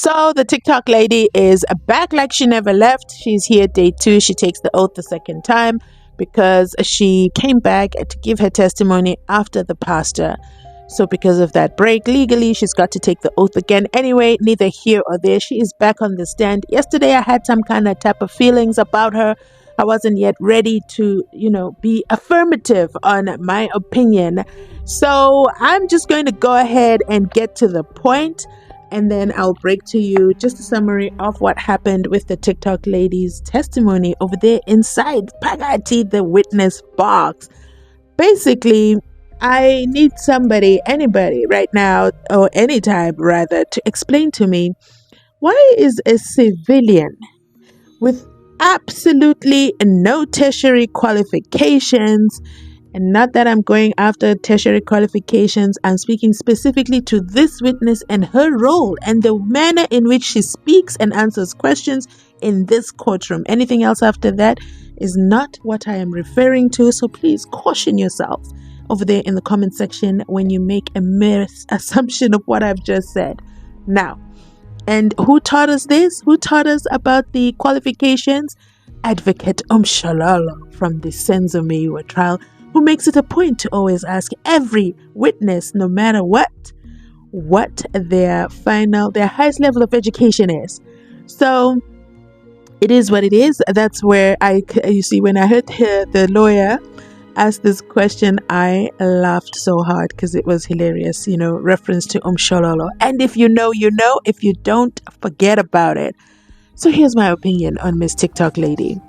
So the TikTok lady is back like she never left. She's here day 2. She takes the oath the second time because she came back to give her testimony after the pastor. So because of that break, legally, she's got to take the oath again. Anyway, neither here or there. She is back on the stand. Yesterday, I had some kind of type of feelings about her. I wasn't yet ready to, be affirmative on my opinion. So I'm just going to go ahead and get to the point. And then I'll break to you just a summary of what happened with the TikTok lady's testimony over there inside Pagati, the witness box. Basically, I need anybody right now, or anytime rather, to explain to me, why is a civilian with absolutely no tertiary qualifications, and not that I'm going after tertiary qualifications, I'm speaking specifically to this witness and her role and the manner in which she speaks and answers questions in this courtroom. Anything else after that is not what I am referring to, so please caution yourself over there in the comment section when you make a mere assumption of what I've just said. Now, and who taught us this? Who taught us about the qualifications? Advocate Umshalala from the SENZO MEYIWA trial, who makes it a point to always ask every witness, no matter what their highest level of education is. So it is what it is. That's where you see, when I heard the lawyer ask this question, I laughed so hard because it was hilarious, reference to Umshololo. And if you know, you know. If you don't, forget about it. So here's my opinion on Miss TikTok lady.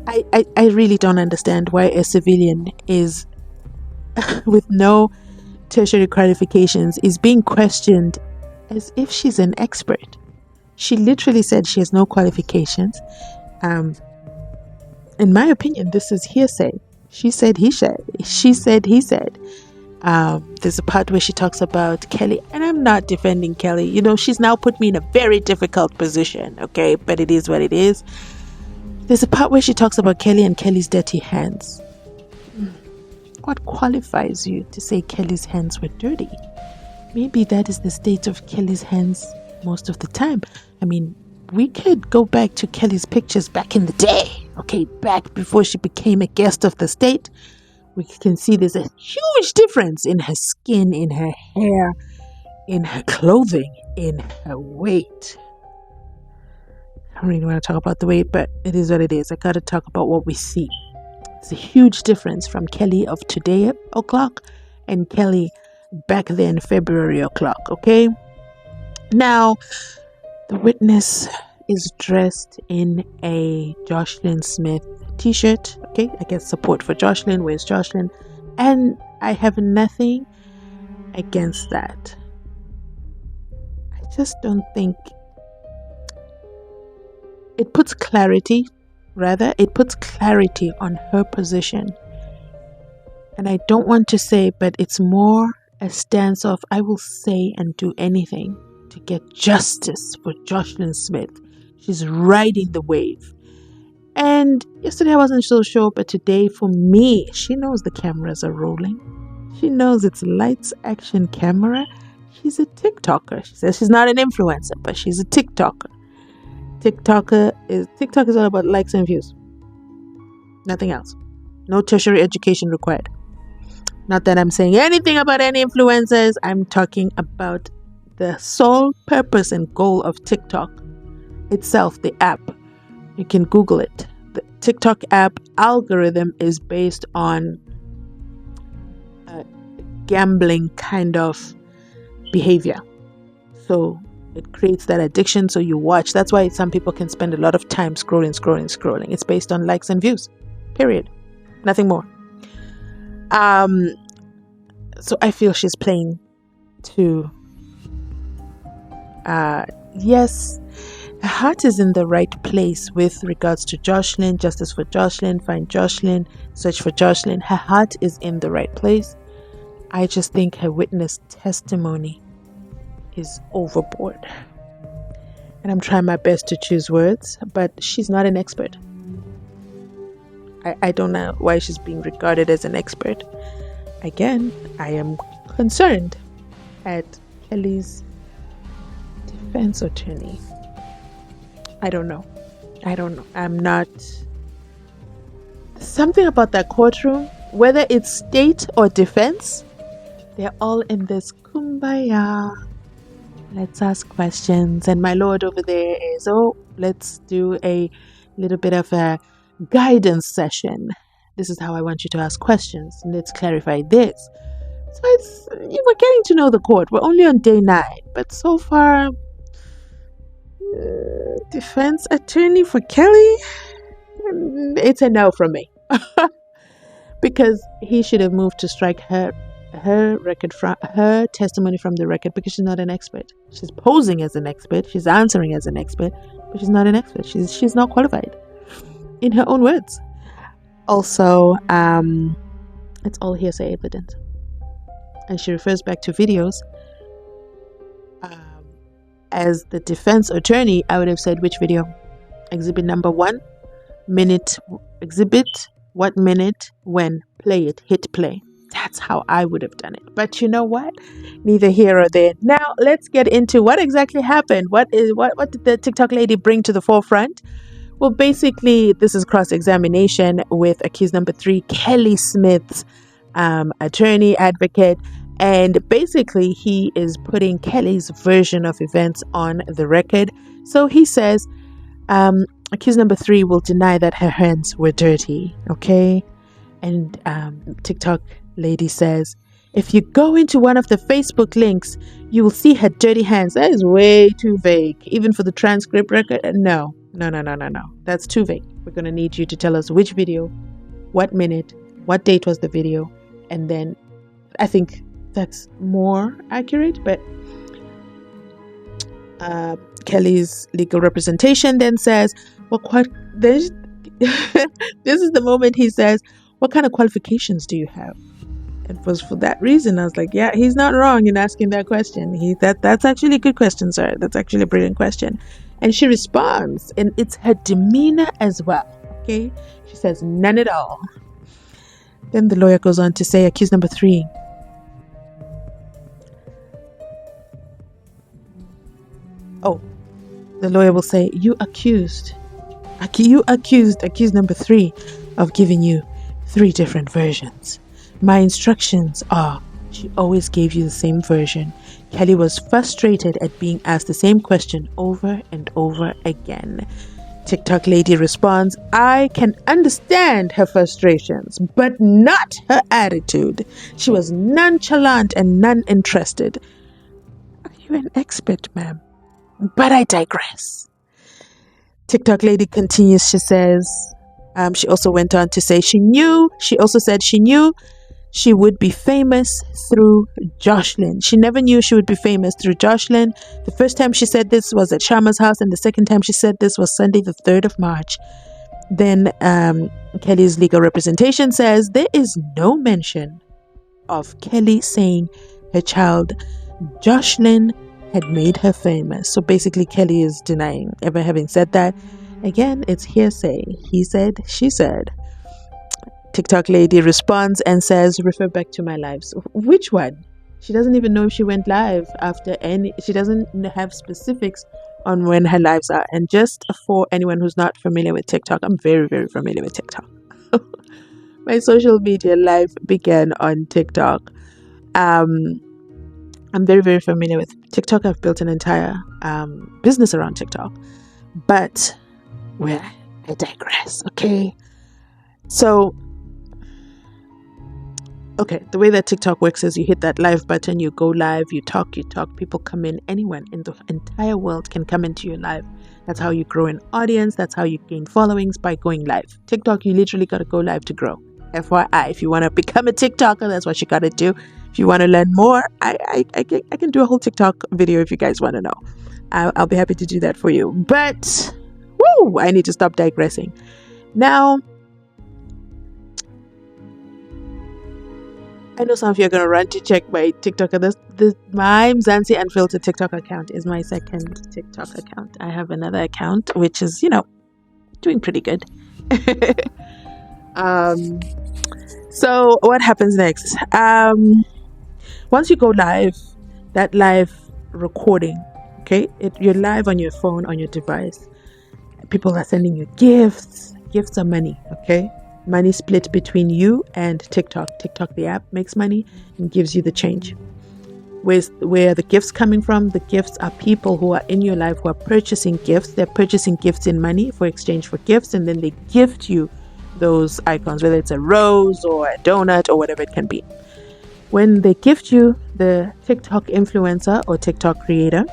I really don't understand why a civilian is with no tertiary qualifications is being questioned as if she's an expert. She literally said she has no qualifications. In my opinion, this is hearsay. She said, he said. She said, he said. There's a part where she talks about Kelly, and I'm not defending Kelly. She's now put me in a very difficult position, okay? But it is what it is. There's a part where she talks about Kelly and Kelly's dirty hands. What qualifies you to say Kelly's hands were dirty? Maybe that is the state of Kelly's hands most of the time. I mean, we could go back to Kelly's pictures back in the day, okay, back before she became a guest of the state. We can see there's a huge difference in her skin, in her hair, in her clothing, in her weight. I don't really want to talk about the weight, but it is what it is. I got to talk about what we see. It's a huge difference from Kelly of today o'clock and Kelly back then February o'clock, okay? Now, the witness is dressed in a JOSHLIN Smith t-shirt, okay? I guess support for JOSHLIN. Where's JOSHLIN? And I have nothing against that. I just don't think it puts clarity on her position. And I don't want to say, but it's more a stance of, I will say and do anything to get justice for JOSHLIN Smith. She's riding the wave. And yesterday I wasn't so sure, but today for me, she knows the cameras are rolling. She knows it's lights, action, camera. She's a TikToker. She says she's not an influencer, but she's a TikToker. TikTok is all about likes and views. Nothing else. No tertiary education required. Not that I'm saying anything about any influencers. I'm talking about the sole purpose and goal of TikTok itself, the app. You can Google it. The TikTok app algorithm is based on a gambling kind of behavior. So it creates that addiction, so you watch. That's why some people can spend a lot of time scrolling. It's based on likes and views. Period. Nothing more. So I feel she's playing to yes, her heart is in the right place with regards to JOSHLIN, justice for JOSHLIN, find JOSHLIN, search for JOSHLIN. Her heart is in the right place. I just think her witness testimony is overboard. And I'm trying my best to choose words, but she's not an expert. I don't know why she's being regarded as an expert. Again, I am concerned at Kelly's defense attorney. I don't know. I'm not. Something about that courtroom, whether it's state or defense, they're all in this kumbaya. Let's ask questions. And my lord over there is, let's do a little bit of a guidance session. This is how I want you to ask questions. Let's clarify this. So we're getting to know the court. We're only on day 9, but so far, defense attorney for Kelly, it's a no from me. Because he should have moved to strike her record from her testimony from the record, because she's not an expert. She's posing as an expert. She's answering as an expert, but she's not an expert. She's not qualified, in her own words. Also, it's all hearsay evidence, and she refers back to videos. As the defense attorney, I would have said, which video? Exhibit number 1, minute, exhibit, what minute, when, play it, hit play. That's how I would have done it. But you know what? Neither here or there. Now, let's get into what exactly happened. What did the TikTok lady bring to the forefront? Well, basically, this is cross-examination with accused number 3, Kelly Smith's attorney, advocate. And basically, he is putting Kelly's version of events on the record. So he says, accused number 3 will deny that her hands were dirty. Okay? And TikTok lady says, if you go into one of the Facebook links, you will see her dirty hands. That is way too vague. Even for the transcript record, no. That's too vague. We're going to need you to tell us which video, what minute, what date was the video, and then I think that's more accurate. But Kelly's legal representation then says, this is the moment he says, what kind of qualifications do you have? It was for that reason I was like, yeah, he's not wrong in asking that question. That's actually a good question, sir. That's actually a brilliant question. And she responds, and it's her demeanor as well. Okay, she says none at all. Then the lawyer goes on to say, accused number 3, the lawyer will say, you accused accused number 3 of giving you 3 different versions. My instructions are, she always gave you the same version. Kelly was frustrated at being asked the same question over and over again. TikTok lady responds, I can understand her frustrations, but not her attitude. She was nonchalant and non-interested. Are you an expert, ma'am? But I digress. TikTok lady continues, she says, she also went on to say she knew she would be famous through JOSHLIN. She never knew she would be famous through JOSHLIN. The first time she said this was at Sharma's house, and the second time she said this was Sunday the 3rd of March. Then Kelly's legal representation says there is no mention of Kelly saying her child JOSHLIN had made her famous. So basically Kelly is denying ever having said that. Again, it's hearsay. He said, she said. TikTok lady responds and says, refer back to my lives. Which one? She doesn't even know if she went live after she doesn't have specifics on when her lives are. And just for anyone who's not familiar with TikTok, I'm very, very familiar with TikTok. My social media life began on TikTok. I'm very, very familiar with TikTok. I've built an entire business around TikTok. But, well, I digress, okay? So, okay, the way that TikTok works is you hit that live button, you go live, you talk, people come in. Anyone in the entire world can come into your live. That's how you grow an audience. That's how you gain followings, by going live. TikTok, you literally got to go live to grow. FYI, if you want to become a TikToker, that's what you got to do. If you want to learn more, I can do a whole TikTok video if you guys want to know. I'll be happy to do that for you. But, I need to stop digressing. Now, I know some of you are going to run to check my TikTok. My Mzansi Unfiltered TikTok account is my second TikTok account. I have another account, which is, doing pretty good. So what happens next? Once you go live, that live recording, Okay, you're live on your phone, on your device. People are sending you gifts. Gifts are money. Okay, money split between you and TikTok. TikTok, the app, makes money and gives you the change. Where are the gifts coming from? The gifts are people who are in your life who are purchasing gifts. They're purchasing gifts in money for exchange for gifts, and then they gift you those icons, whether it's a rose or a donut or whatever it can be. When they gift you, the TikTok influencer or TikTok creator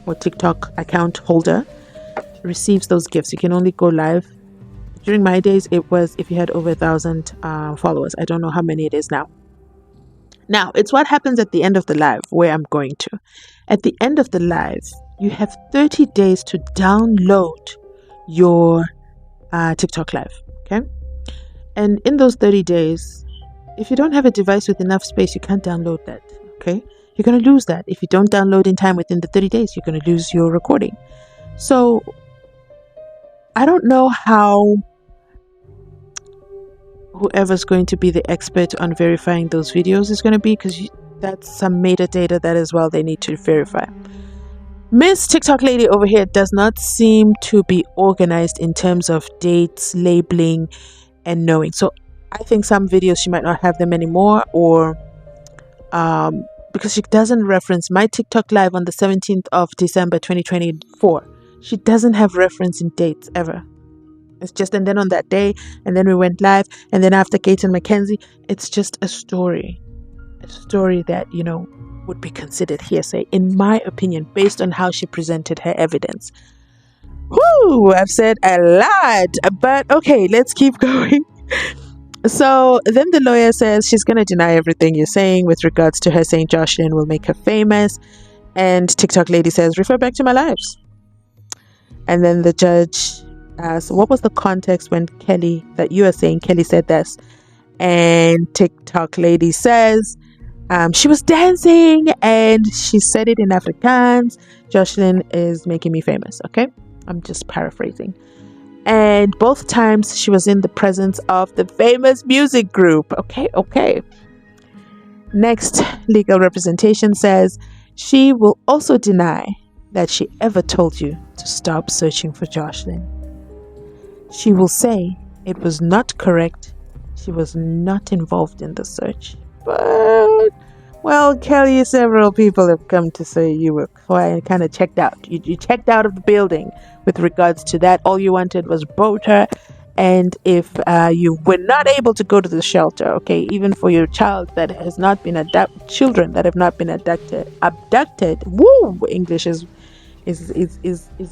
or TikTok account holder receives those gifts. You can only go live. During my days, it was if you had over 1,000 followers. I don't know how many it is now. Now, it's what happens at the end of the live where I'm going to. At the end of the live, you have 30 days to download your TikTok live. Okay? And in those 30 days, if you don't have a device with enough space, you can't download that. Okay? You're going to lose that. If you don't download in time within the 30 days, you're going to lose your recording. So, I don't know how whoever's going to be the expert on verifying those videos is going to be, because that's some metadata that as well they need to verify. Miss TikTok lady over here does not seem to be organized in terms of dates, labeling, and knowing. So I think some videos she might not have them anymore, or because she doesn't reference my TikTok live on the 17th of December 2024. She doesn't have reference in dates ever. It's just, and then on that day, and then we went live, and then after Kate and Mackenzie, it's just a story that, would be considered hearsay, in my opinion, based on how she presented her evidence. Whoo, I've said a lot, but okay, let's keep going. So then the lawyer says she's going to deny everything you're saying with regards to her saying JOSHLIN will make her famous, and TikTok lady says, refer back to my lives. And then the judge asks, what was the context when Kelly, that you are saying Kelly said this? And TikTok lady says, she was dancing and she said it in Afrikaans. JOSHLIN is making me famous. Okay, I'm just paraphrasing. And both times she was in the presence of the famous music group. Okay. Next, legal representation says she will also deny that she ever told you to stop searching for JOSHLIN. She will say it was not correct. She was not involved in the search. But, well, Kelly, several people have come to say you were kind of checked out. You checked out of the building with regards to that. All you wanted was boater. And if you were not able to go to the shelter, okay, even for your child that has not been children that have not been abducted, woo, English is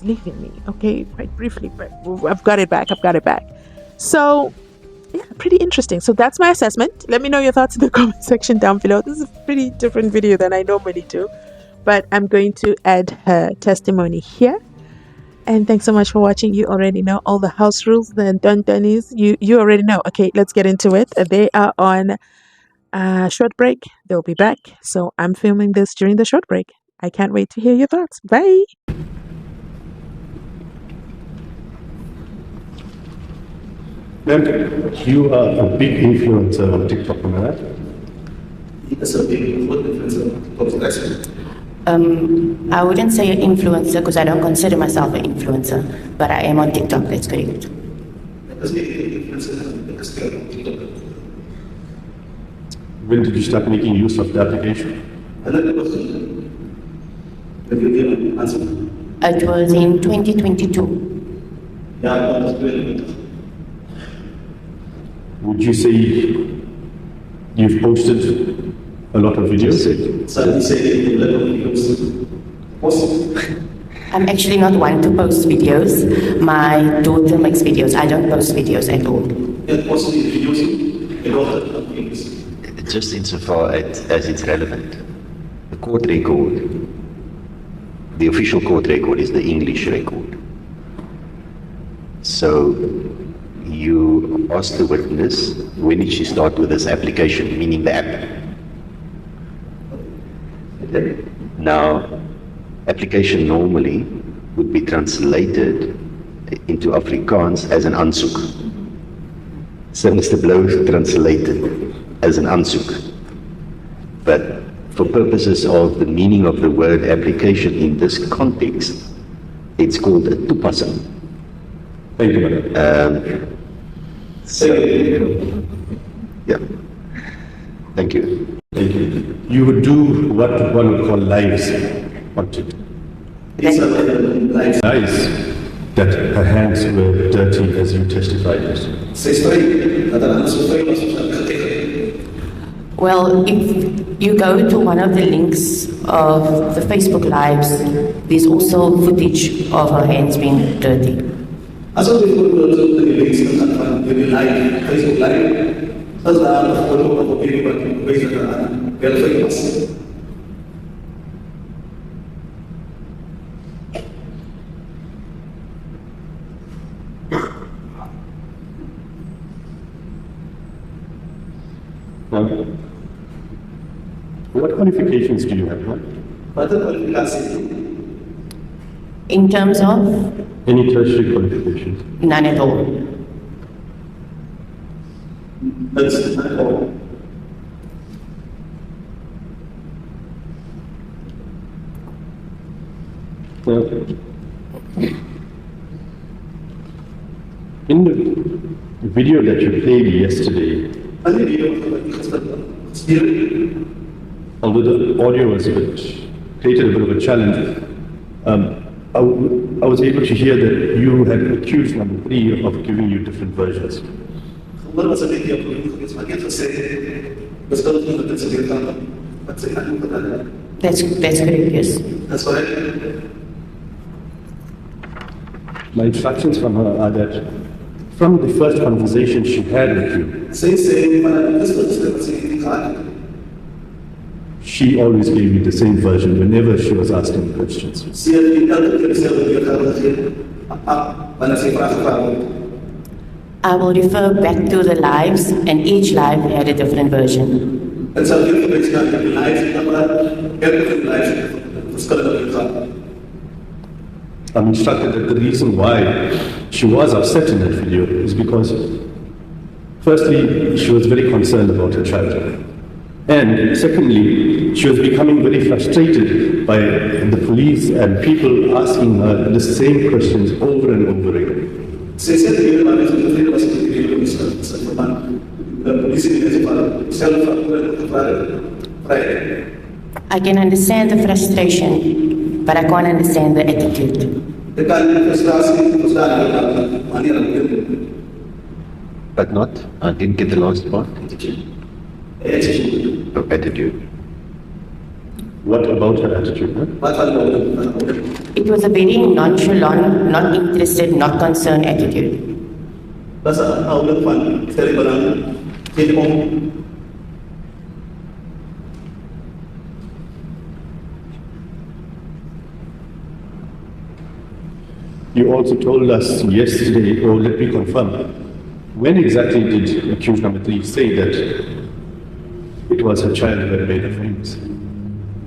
leaving me, okay, quite briefly, but I've got it back. So yeah, pretty interesting. So that's my assessment. Let me know your thoughts in the comment section down below. This is a pretty different video than I normally do, but I'm going to add her testimony here. And thanks so much for watching. You already know all the house rules, the dun-dunnies. You already know. Okay, let's get into it. They are on short break. They'll be back. So I'm filming this during the short break. I can't wait to hear your thoughts. Bye. You are a big influencer on TikTok, am I right? Yes, a big influencer. I wouldn't say an influencer because I don't consider myself an influencer, but I am on TikTok, that's correct. When did you start making use of the application? It was in 2022. Would you say you've posted a lot of videos? I'm actually not one to post videos. My daughter makes videos. I don't post videos at all. Just insofar as it's relevant. The court record, the official court record is the English record. So you ask the witness, when did she start with this application, meaning the app? Now, application normally would be translated into Afrikaans as an aansoek. So Mr. Blow translated as an aansoek. But for purposes of the meaning of the word application in this context, it's called a tupasa. Thank you, madam. Yeah. Thank you. Thank you. You would do what one would call lies. What did? Lies that her hands were dirty as you testified. Well, if you go to one of the links of the Facebook Lives, there's also footage of her hands being dirty. Also, we could go to the links and maybe like Facebook Live. That's the art of photo of people who are very famous. What qualifications do you have? In terms of? Any tertiary qualifications? None at all. That's not all. In the video that you played yesterday, although the audio was created a bit of a challenge, I was able to hear that you had accused number 3 of giving you different versions. That's correct, yes. That's correct. My instructions from her are that from the first conversation she had with you, she always gave you the same version whenever she was asking questions. I will refer back to the lives, and each live had a different version. I'm instructed that the reason why she was upset in that video is because, firstly, she was very concerned about her child. And secondly, she was becoming very frustrated by the police and people asking her the same questions over and over again. I can understand the frustration, but I can't understand the attitude. But not? I didn't get the last part. Oh, attitude. What about her attitude? It was a very nonchalant, not interested, not concerned attitude. You also told us yesterday, or let me confirm, when exactly did accused number 3 say that it was her child who had made her famous?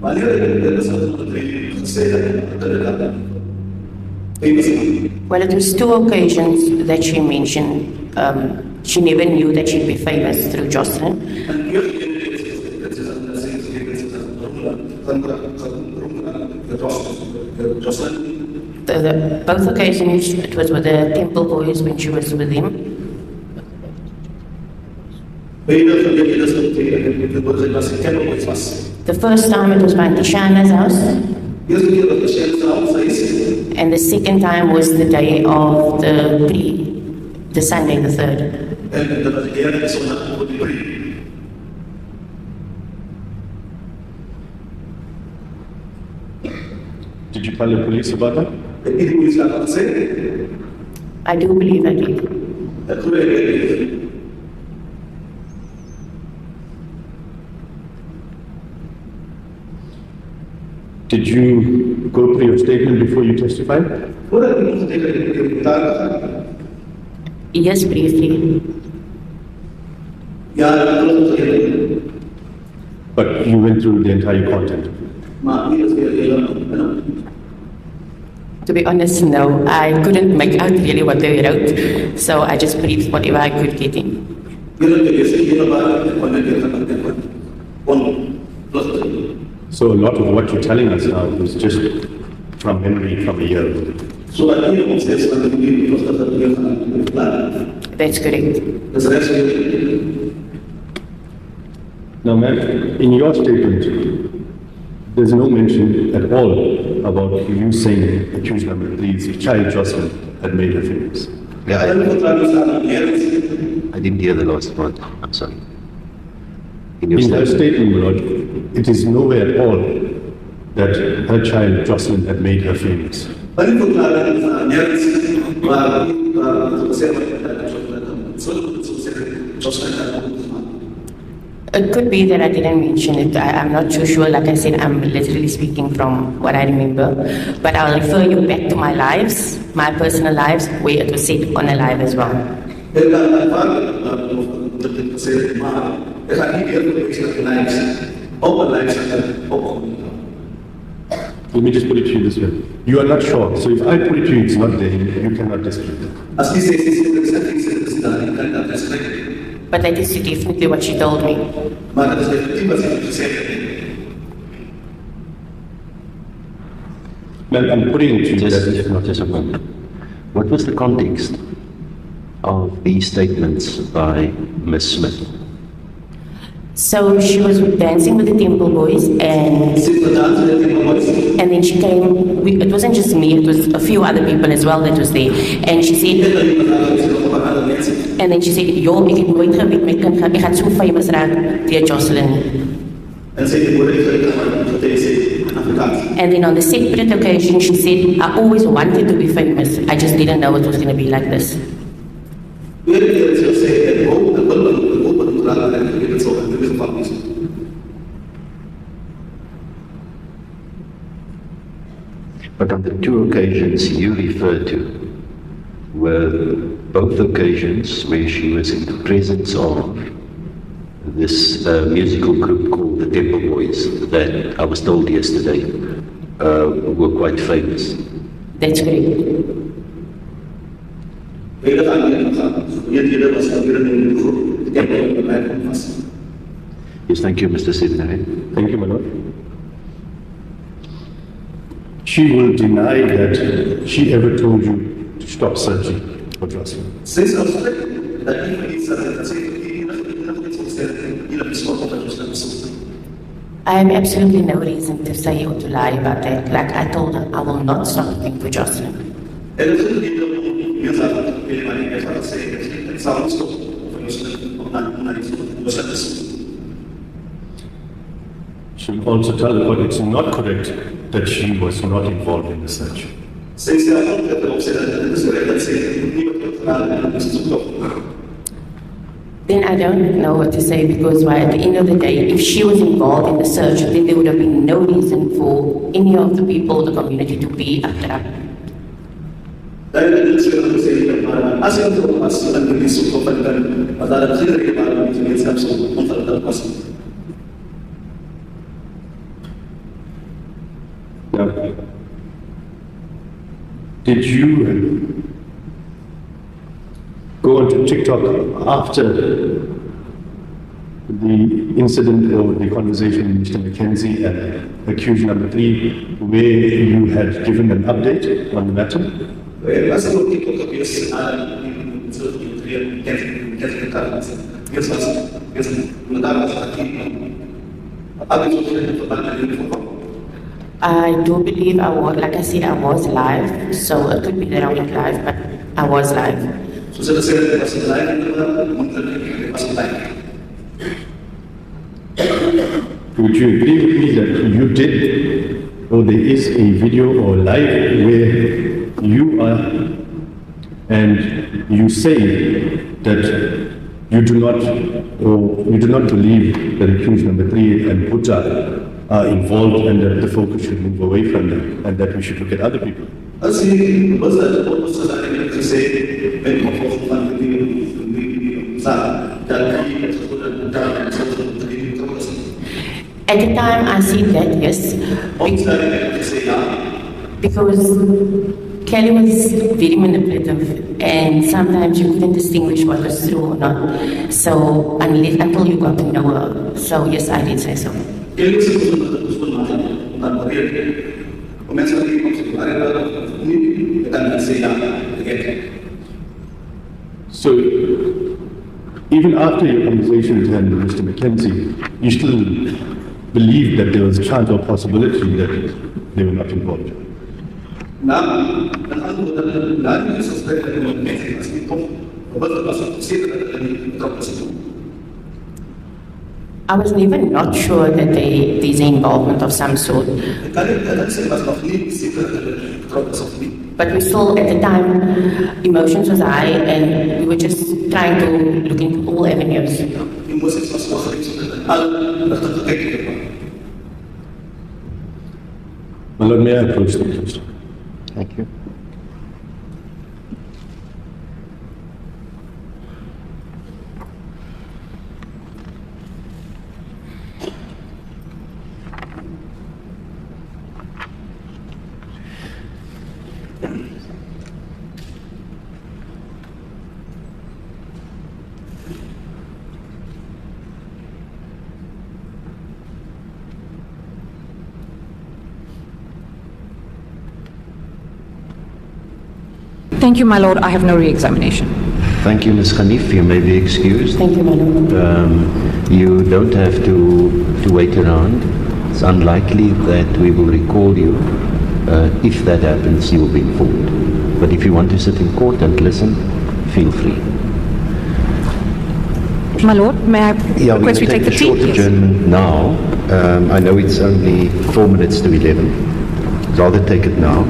Well, it was 2 occasions that she mentioned she never knew that she'd be famous through JOSHLIN. Both occasions it was with the Temple Boys when she was with him. The first time it was by Tishana's house, and the second time was the day of the Sunday the 3rd. Did you tell the police about that? I do believe I did. Did you go through your statement before you testified? Yes, briefly. But you went through the entire content? To be honest, no. I couldn't make out really what they wrote, so I just briefed whatever I could get in. So a lot of what you're telling us now is just from memory from a year ago. So I think it says that we was the plan. That's correct. That's actually Now, ma'am, in your statement, there's no mention at all about you saying accused number 3's child Jocelyn had made her famous. Yeah, I I didn't hear the last part. I'm sorry. In your In her statement, statement, my lord, it is nowhere at all that her child Jocelyn had made her famous. It could be that I didn't mention it. I'm not too sure. Like I said, I'm literally speaking from what I remember. But I'll refer you back to my lives, my personal lives, where it was said on a live as well. Let me just put it to you this way. You are not sure. So if I put it to you, it's not there. You cannot dispute it. But that is definitely what she told me. Ma'am, I'm putting it to you that it's just, not. just a moment. What was the context of these statements by Miss Smith? So she was dancing with the Temple Boys, and then she came. It wasn't just me; it was a few other people as well that was there. And she said, "Yo, ik heb nooit geweet met kind gaan. Ik ga zo famous raak, dear Jocelyn." And then on the separate occasion, she said, "I always wanted to be famous. I just didn't know it was going to be like this." But on the two occasions you referred to were both occasions where she was in the presence of this musical group called the Temple Boys that I was told yesterday were quite famous. That's correct. Yes, thank you, Mr. Sidney. Thank you, my lord. She will deny that she ever told you to stop searching for Jocelyn. I have absolutely no reason to say or to lie about that. Like I told her, I will not stop looking for Jocelyn. She will also tell the court it's not correct that she was not involved in the search. Then I don't know what to say, because at the end of the day, if she was involved in the search, then there would have been no reason for any of the people, the community, to be after her. Now, did you go onto TikTok after the incident or the conversation with Mr. McKenzie and accused number 3, where you had given an update on the matter? I do believe I was, like I said, I was live, so it could be that I went live, but I was live. Would you agree with me that you did, or there is a video or live where you are and you say that you do not believe that accused number 3 and Butcha are involved and that the focus should move away from them and that we should look at other people? At the time I said that, yes, because Kelly was very manipulative, and sometimes you couldn't distinguish what was true or not. So until you got to know her. So yes, I did say so. probeer om mensen te geven om zich te herinneren of niet, dan kan ze ja, vergeten. So, even after your conversation with him, Mr. Mackenzie, you still believed that there was a chance or possibility that they were not involved? Na een antwoord na die gesprek dat ik met mensen was niet tof, wat was het zeker dat ik betrokken was. I was never not sure that there's involvement of some sort. Ik kan niet dat ze was nog niet zeker dat ik betrokken was of niet. But we still, at the time, emotions was high and we were just trying to look into all avenues. Emoties was nog geweest, al dat gekeken heb. My Lord, may I approach the question? Thank you. Thank you, my lord. I have no re-examination. Thank you, Ms. Khanif. You may be excused. Thank you, my lord. You don't have to wait around. It's unlikely that we will recall you. If that happens, you will be informed. But if you want to sit in court and listen, feel free. My lord, may I Yeah, request we we take the a short tea, please? adjournment now. I know it's only 4 minutes to 11. Rather take it now.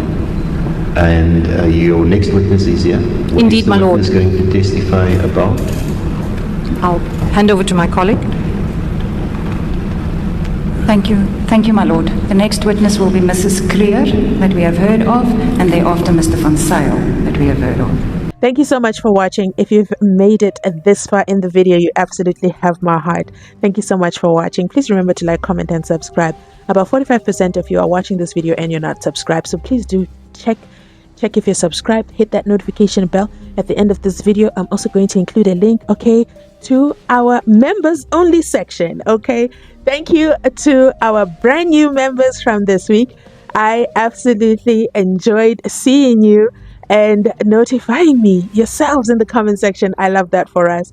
And your next witness is here. What Indeed, is the my lord. witness going to testify about? I'll hand over to my colleague. Thank you, my lord. The next witness will be Mrs. Creer, that we have heard of, and thereafter Mr. Van Zyl, that we have heard of. Thank you so much for watching. If you've made it this far in the video, you absolutely have my heart. Thank you so much for watching. Please remember to like, comment, and subscribe. About 45% of you are watching this video and you're not subscribed, so please do check if you're subscribed. Hit that notification bell. At the end of this video, I'm also going to include a link, okay, to our members only section. Okay, thank you to our brand new members from this week. I absolutely enjoyed seeing you and notifying me yourselves in the comment section. I love that for us.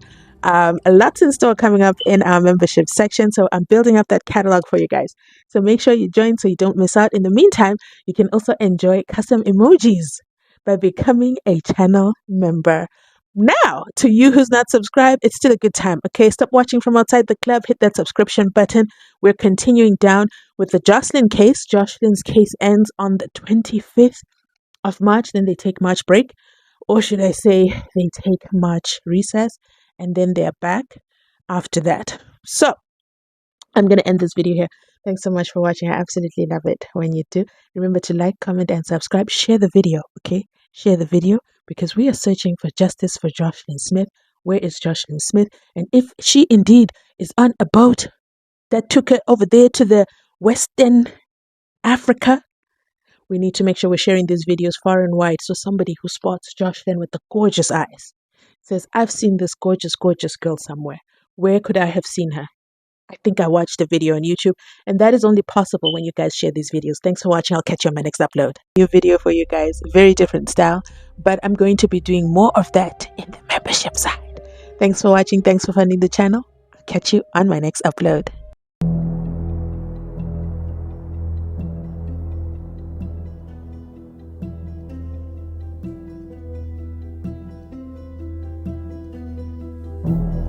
Lots in store coming up in our membership section, so I'm building up that catalog for you guys, so make sure you join so you don't miss out. In the meantime, you can also enjoy custom emojis by becoming a channel member. Now, to you who's not subscribed, it's still a good time. Okay, stop watching from outside the club, hit that subscription button. We're continuing down with the JOSHLIN case. JOSHLIN's case ends on the 25th of March, then they take March break, or should I say they take March recess, and then they're back after that. So I'm going to end this video here. Thanks so much for watching. I absolutely love it when you do. Remember to like, comment, and subscribe. Share the video, okay? Share the video, because we are searching for justice for JOSHLIN Smith. Where is JOSHLIN Smith? And if she indeed is on a boat that took her over there to the Western Africa, we need to make sure we're sharing these videos far and wide, so somebody who spots JOSHLIN with the gorgeous eyes says, I've seen this gorgeous, gorgeous girl somewhere. Where could I have seen her? I think I watched a video on YouTube, and that is only possible when you guys share these videos. Thanks for watching. I'll catch you on my next upload. New video for you guys. Very different style, but I'm going to be doing more of that in the membership side. Thanks for watching. Thanks for funding the channel. I'll catch you on my next upload. you.